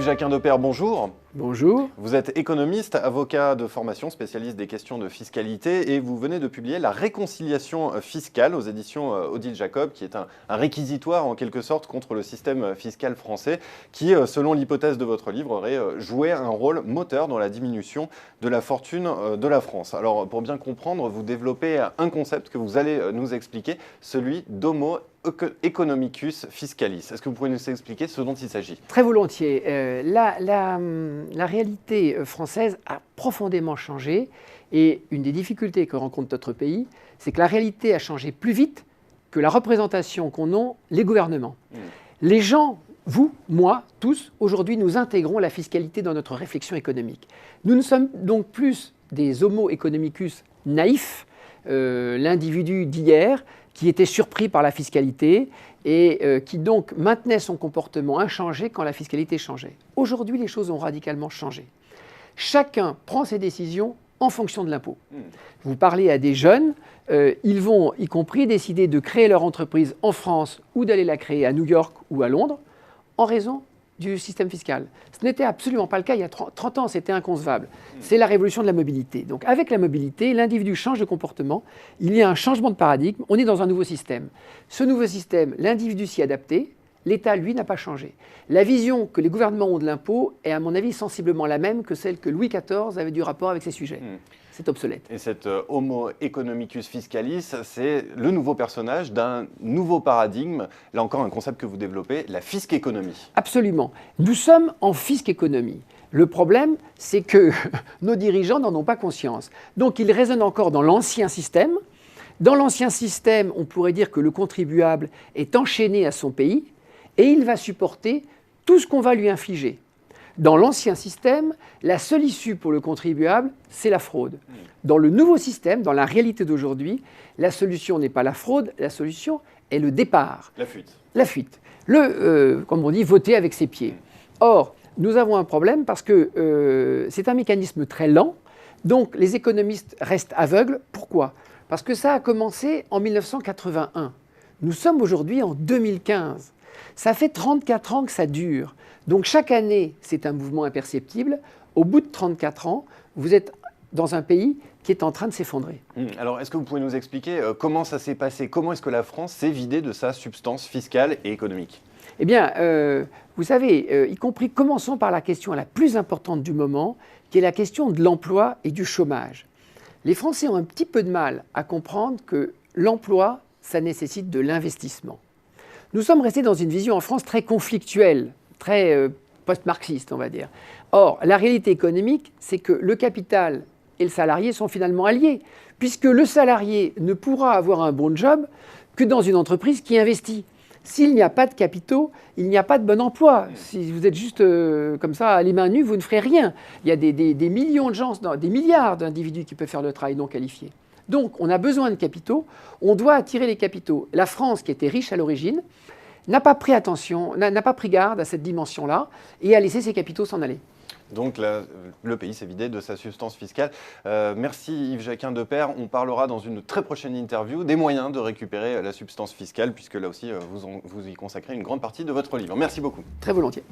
Yves-Jacquin Depère, bonjour. Bonjour. Vous êtes économiste, avocat de formation, spécialiste des questions de fiscalité et vous venez de publier La réconciliation fiscale aux éditions Odile Jacob, qui est un réquisitoire en quelque sorte contre le système fiscal français qui, selon l'hypothèse de votre livre, aurait joué un rôle moteur dans la diminution de la fortune de la France. Alors pour bien comprendre, vous développez un concept que vous allez nous expliquer, celui d'homo economicus fiscalis. Est-ce que vous pouvez nous expliquer ce dont il s'agit? Très volontiers. La réalité française a profondément changé et une des difficultés que rencontre notre pays, c'est que la réalité a changé plus vite que la représentation qu'en ont les gouvernements. Les gens, vous, moi, tous, aujourd'hui, nous intégrons la fiscalité dans notre réflexion économique. Nous ne sommes donc plus des homo economicus naïfs, l'individu d'hier qui était surpris par la fiscalité et qui donc maintenait son comportement inchangé quand la fiscalité changeait. Aujourd'hui, les choses ont radicalement changé. Chacun prend ses décisions en fonction de l'impôt. Vous parlez à des jeunes, ils vont y compris décider de créer leur entreprise en France ou d'aller la créer à New York ou à Londres en raison du système fiscal. Ce n'était absolument pas le cas il y a 30 ans, c'était inconcevable. C'est la révolution de la mobilité. Donc avec la mobilité, l'individu change de comportement, il y a un changement de paradigme, on est dans un nouveau système. Ce nouveau système, l'individu s'y est adapté, l'État, lui, n'a pas changé. La vision que les gouvernements ont de l'impôt est, à mon avis, sensiblement la même que celle que Louis XIV avait du rapport avec ces sujets. C'est obsolète. Et cet homo economicus fiscalis, c'est le nouveau personnage d'un nouveau paradigme, là encore un concept que vous développez, la fisc-économie. Absolument. Nous sommes en fisc-économie. Le problème, c'est que nos dirigeants n'en ont pas conscience. Donc ils raisonnent encore dans l'ancien système. Dans l'ancien système, on pourrait dire que le contribuable est enchaîné à son pays et il va supporter tout ce qu'on va lui infliger. Dans l'ancien système, la seule issue pour le contribuable, c'est la fraude. Dans le nouveau système, dans la réalité d'aujourd'hui, la solution n'est pas la fraude, la solution est le départ. La fuite. La fuite. Comme on dit, voter avec ses pieds. Or, nous avons un problème parce que c'est un mécanisme très lent, donc les économistes restent aveugles. Pourquoi? Parce que ça a commencé en 1981. Nous sommes aujourd'hui en 2015. Ça fait 34 ans que ça dure. Donc chaque année, c'est un mouvement imperceptible. Au bout de 34 ans, vous êtes dans un pays qui est en train de s'effondrer. Alors, est-ce que vous pouvez nous expliquer comment ça s'est passé? Comment est-ce que la France s'est vidée de sa substance fiscale et économique? Eh bien, vous savez, y compris, commençons par la question la plus importante du moment, qui est la question de l'emploi et du chômage. Les Français ont un petit peu de mal à comprendre que l'emploi, ça nécessite de l'investissement. Nous sommes restés dans une vision en France très conflictuelle, très post-marxiste, on va dire. Or, la réalité économique, c'est que le capital et le salarié sont finalement alliés, puisque le salarié ne pourra avoir un bon job que dans une entreprise qui investit. S'il n'y a pas de capitaux, il n'y a pas de bon emploi. Si vous êtes juste comme ça, les mains nues, vous ne ferez rien. Il y a des millions de gens, des milliards d'individus qui peuvent faire le travail non qualifié. Donc, on a besoin de capitaux, on doit attirer les capitaux. La France, qui était riche à l'origine, n'a pas pris attention, n'a pas pris garde à cette dimension-là et a laissé ses capitaux s'en aller. Donc le pays s'est vidé de sa substance fiscale. Merci Yves-Jacquin Depère. On parlera dans une très prochaine interview des moyens de récupérer la substance fiscale, puisque là aussi vous y consacrez une grande partie de votre livre. Merci beaucoup. Très volontiers.